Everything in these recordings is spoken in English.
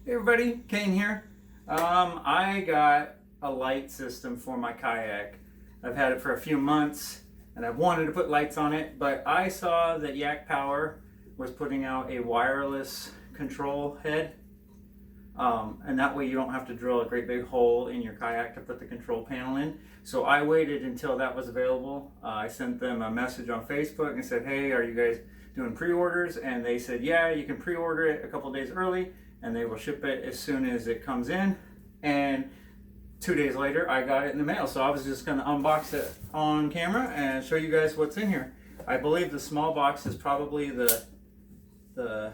Hey everybody, Kane here. I got a light system for my kayak. I've had it for a few months and I've wanted to put lights on it, but I saw that Yak Power was putting out a wireless control head. And that way you don't have to drill a great big hole in your kayak to put the control panel in. So I waited until that was available. I sent them a message on Facebook and said, hey, are you guys doing pre-orders? And they said, yeah, you can pre-order it a couple days early and they will ship it as soon as it comes in. And 2 days later, I got it in the mail. So I was just gonna unbox it on camera and show you guys what's in here. I believe the small box is probably the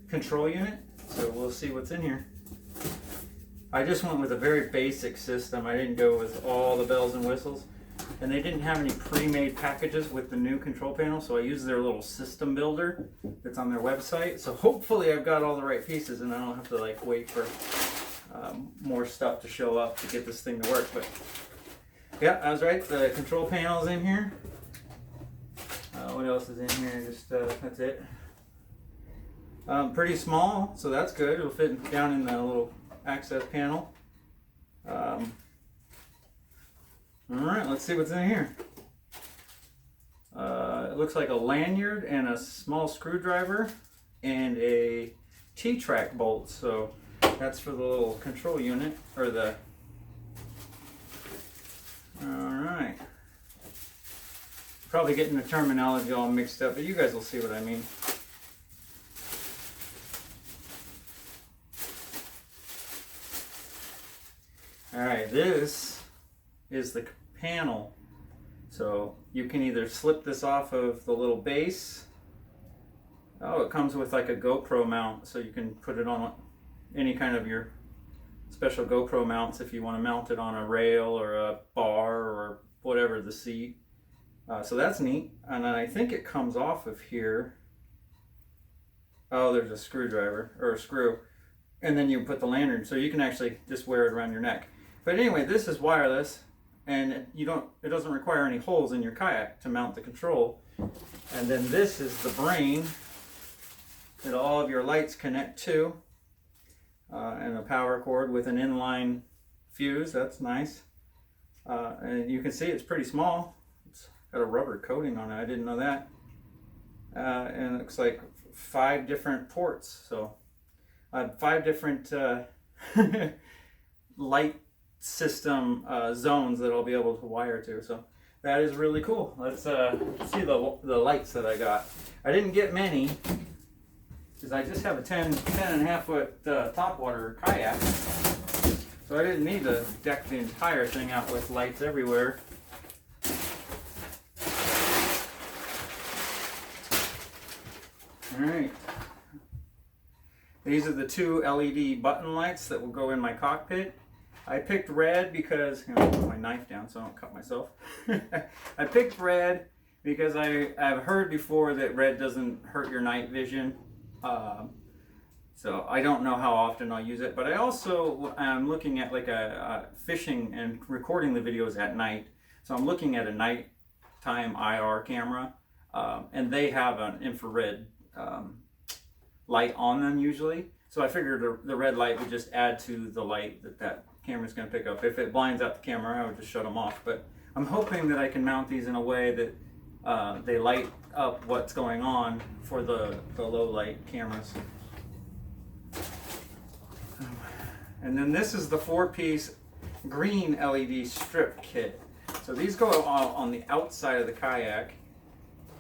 control unit. So we'll see what's in here. I just went with a very basic system. I didn't go with all the bells and whistles. And they didn't have any pre-made packages with the new control panel, so I used their little system builder that's on their website. So hopefully I've got all the right pieces and I don't have to like wait for more stuff to show up to get this thing to work. But yeah, I was right. The control panel's in here. What else is in here? Just that's it. Pretty small, so that's good. It'll fit down in the little access panel. Alright, let's see what's in here. It looks like a lanyard and a small screwdriver and a T-track bolt. So that's for the little control unit, or the... Alright. Probably getting the terminology all mixed up, but you guys will see what I mean. Alright, this is the panel. So you can either slip this off of the little base. Oh, it comes with like a GoPro mount, so you can put it on any kind of your special GoPro mounts if you want to mount it on a rail or a bar or whatever, the seat. So that's neat. And then I think it comes off of here. Oh, there's a screwdriver or a screw. And then you put the lanyard, so you can actually just wear it around your neck. But anyway, this is wireless, and it doesn't require any holes in your kayak to mount the control. And then this is the brain that all of your lights connect to, and a power cord with an inline fuse. That's nice. And you can see it's pretty small. It's got a rubber coating on it. I didn't know that. And it looks like 5 different ports. So 5 different light system zones that I'll be able to wire to. So that is really cool. Let's see the lights that I got. I didn't get many because I just have a 10.5 foot topwater kayak, so I didn't need to deck the entire thing out with lights everywhere. Alright, these are the 2 LED button lights that will go in my cockpit. I picked red because, I'm going to put my knife down so I don't cut myself. I picked red because I've heard before that red doesn't hurt your night vision. So I don't know how often I'll use it, but I also am looking at like a fishing and recording the videos at night. So I'm looking at a nighttime IR camera, and they have an infrared light on them usually. So I figured the red light would just add to the light that camera's going to pick up. If it blinds out the camera, I would just shut them off. But I'm hoping that I can mount these in a way that they light up what's going on for the low light cameras. And then this is the 4-piece green LED strip kit. So these go on the outside of the kayak.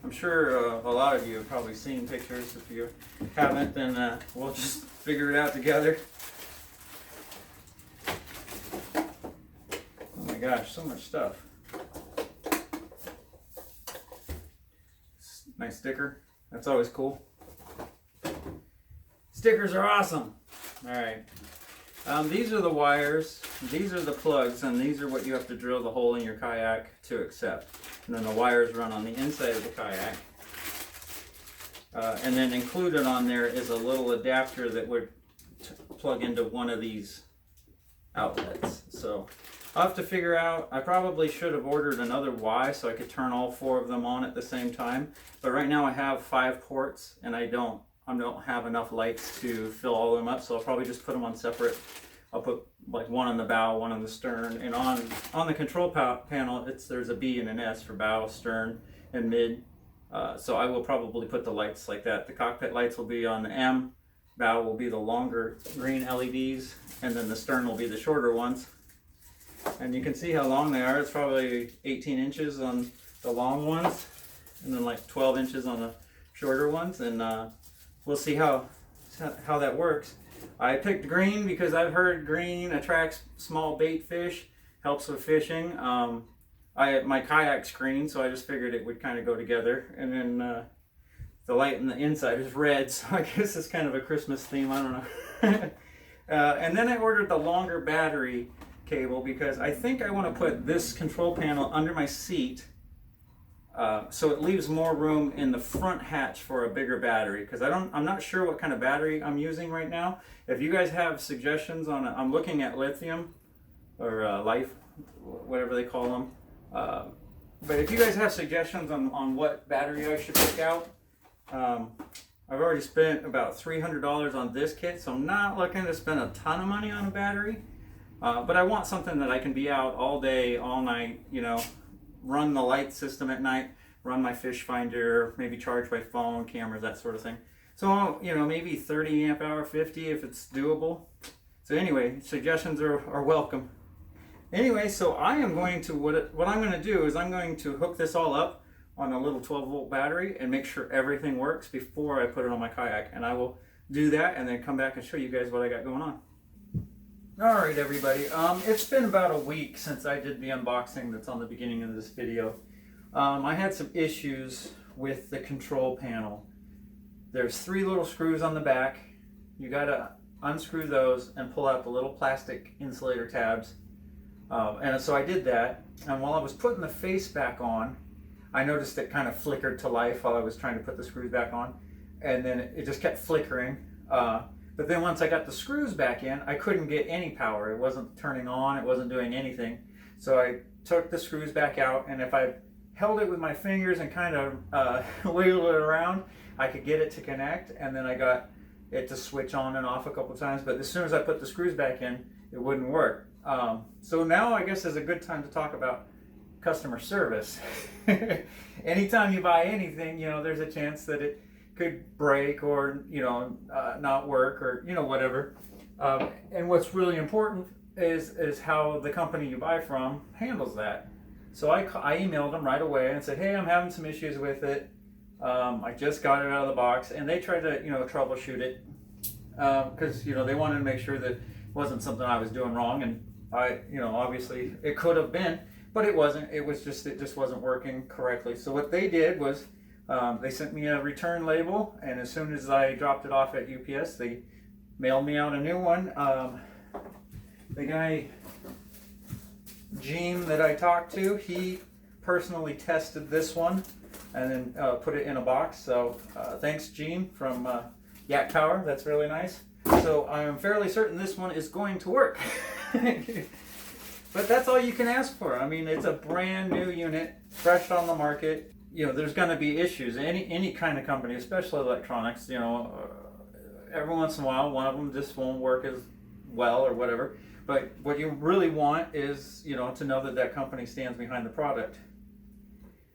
I'm sure a lot of you have probably seen pictures. If you haven't, then we'll just figure it out together. Oh my gosh, so much stuff. Nice sticker. That's always cool. Stickers are awesome. Alright. These are the wires, these are the plugs, and these are what you have to drill the hole in your kayak to accept. And then the wires run on the inside of the kayak. And then included on there is a little adapter that would plug into one of these outlets. So I'll have to figure out, I probably should have ordered another Y so I could turn all 4 of them on at the same time. But right now I have 5 ports and I don't I don't have enough lights to fill all of them up, so I'll probably just put them on separate. I'll put like one on the bow, one on the stern, and on the control panel, there's a B and an S for bow, stern, and mid. So I will probably put the lights like that. The cockpit lights will be on the M, bow will be the longer green LEDs, and then the stern will be the shorter ones. And you can see how long they are. It's probably 18 inches on the long ones, and then like 12 inches on the shorter ones. And we'll see how that works. I picked green because I've heard green attracts small bait fish, helps with fishing. My kayak's green, so I just figured it would kind of go together. And then the light in the inside is red, so I guess it's kind of a Christmas theme, I don't know. And then I ordered the longer battery cable because I think I want to put this control panel under my seat, so it leaves more room in the front hatch for a bigger battery, because I'm not sure what kind of battery I'm using right now. If you guys have suggestions on it, I'm looking at lithium or life, whatever they call them. But if you guys have suggestions on what battery I should pick out, I've already spent about $300 on this kit, so I'm not looking to spend a ton of money on a battery. But I want something that I can be out all day, all night, you know, run the light system at night, run my fish finder, maybe charge my phone, cameras, that sort of thing. So, you know, maybe 30 amp hour, 50 if it's doable. So anyway, suggestions are welcome. Anyway, so I am going to, what I'm going to do is I'm going to hook this all up on a little 12-volt battery and make sure everything works before I put it on my kayak. And I will do that and then come back and show you guys what I got going on. All right, everybody. It's been about a week since I did the unboxing that's on the beginning of this video. I had some issues with the control panel. There's 3 little screws on the back. You gotta unscrew those and pull out the little plastic insulator tabs. And so I did that. And while I was putting the face back on, I noticed it kind of flickered to life while I was trying to put the screws back on. And then it just kept flickering. But then once I got the screws back in, I couldn't get any power. It wasn't turning on, it wasn't doing anything. So I took the screws back out, and if I held it with my fingers and kind of wiggled it around, I could get it to connect, and then I got it to switch on and off a couple times. But as soon as I put the screws back in, it wouldn't work. So now I guess is a good time to talk about customer service. Anytime you buy anything, you know, there's a chance that it could break or, you know, not work or, you know, whatever. And what's really important is how the company you buy from handles that. So I emailed them right away and said, hey, I'm having some issues with it. I just got it out of the box, and they tried to, you know, troubleshoot it because, you know, they wanted to make sure that it wasn't something I was doing wrong. And you know, obviously it could have been, but it wasn't. It just wasn't working correctly. So what they did was, they sent me a return label, and as soon as I dropped it off at UPS, they mailed me out a new one. The guy, Gene, that I talked to, he personally tested this one and then put it in a box. So thanks, Gene, from Yak Power. That's really nice. So I'm fairly certain this one is going to work. But that's all you can ask for. I mean, it's a brand new unit, fresh on the market. You know, there's going to be issues. Any kind of company, especially electronics, you know, every once in a while, one of them just won't work as well or whatever. But what you really want is, you know, to know that that company stands behind the product.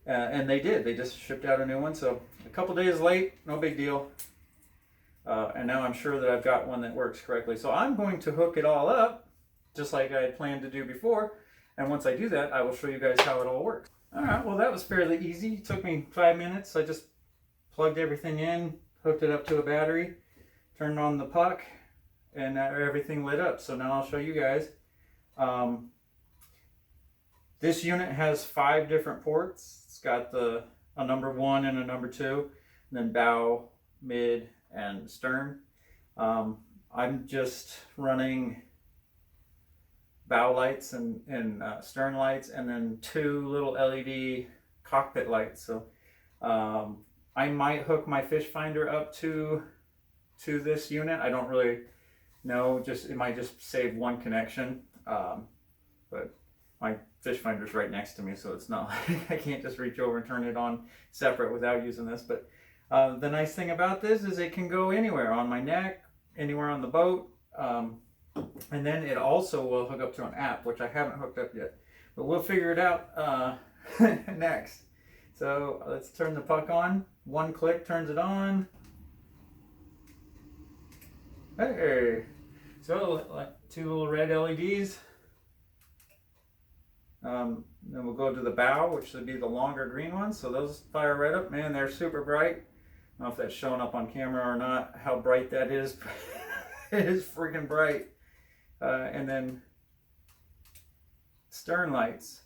And they did. They just shipped out a new one. So a couple days late, no big deal. And now I'm sure that I've got one that works correctly. So I'm going to hook it all up, just like I had planned to do before. And once I do that, I will show you guys how it all works. All right, well, that was fairly easy. It took me 5 minutes. I just plugged everything in, hooked it up to a battery, turned on the puck, and everything lit up. So now I'll show you guys. This unit has 5 different ports. It's got a number 1 and a number 2, and then bow, mid, and stern. I'm just running bow lights and stern lights, and then 2 little LED cockpit lights. So I might hook my fish finder up to this unit. I don't really know. It might just save one connection. But my fish finder's right next to me, so it's not like I can't just reach over and turn it on separate without using this. But The nice thing about this is it can go anywhere on my neck, anywhere on the boat. And then it also will hook up to an app, which I haven't hooked up yet. But we'll figure it out next. So let's turn the puck on. One click turns it on. Hey, so like 2 little red LEDs. Then we'll go to the bow, which would be the longer green ones. So those fire right up. Man, they're super bright. I don't know if that's showing up on camera or not, how bright that is. It is freaking bright. And then stern lights.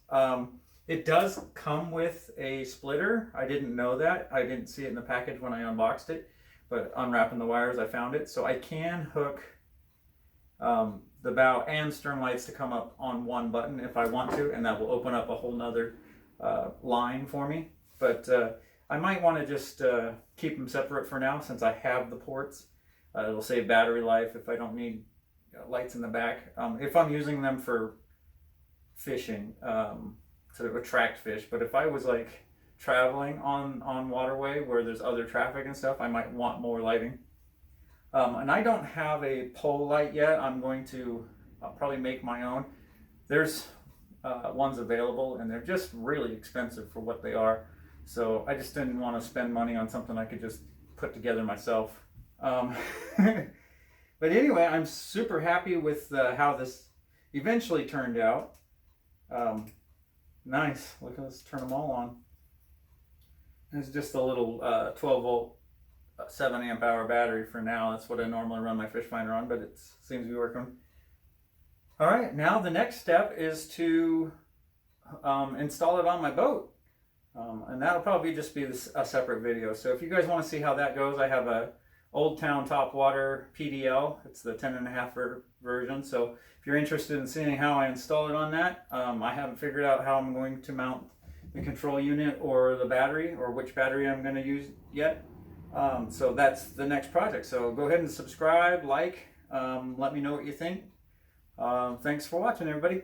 It does come with a splitter. I didn't know that. I didn't see it in the package when I unboxed it. But unwrapping the wires, I found it. So I can hook the bow and stern lights to come up on one button if I want to, and that will open up a whole nother line for me. But I might want to just keep them separate for now since I have the ports. It'll save battery life if I don't need lights in the back. If I'm using them for fishing to attract fish, but if I was like traveling on waterway where there's other traffic and stuff, I might want more lighting. And I don't have a pole light yet. I'm going to probably make my own. There's ones available and they're just really expensive for what they are. So I just didn't want to spend money on something I could just put together myself. But anyway, I'm super happy with how this eventually turned out. Nice. Look, let's turn them all on. It's just a little 12 volt 7 amp hour battery for now. That's what I normally run my fish finder on, but it seems to be working. All right, now the next step is to install it on my boat. And that'll probably just be a separate video. So if you guys want to see how that goes, I have a Old Town Topwater PDL. It's the 10.5 version. So if you're interested in seeing how I install it on that, I haven't figured out how I'm going to mount the control unit or the battery or which battery I'm going to use yet. So that's the next project. So go ahead and subscribe, like, let me know what you think. Thanks for watching, everybody.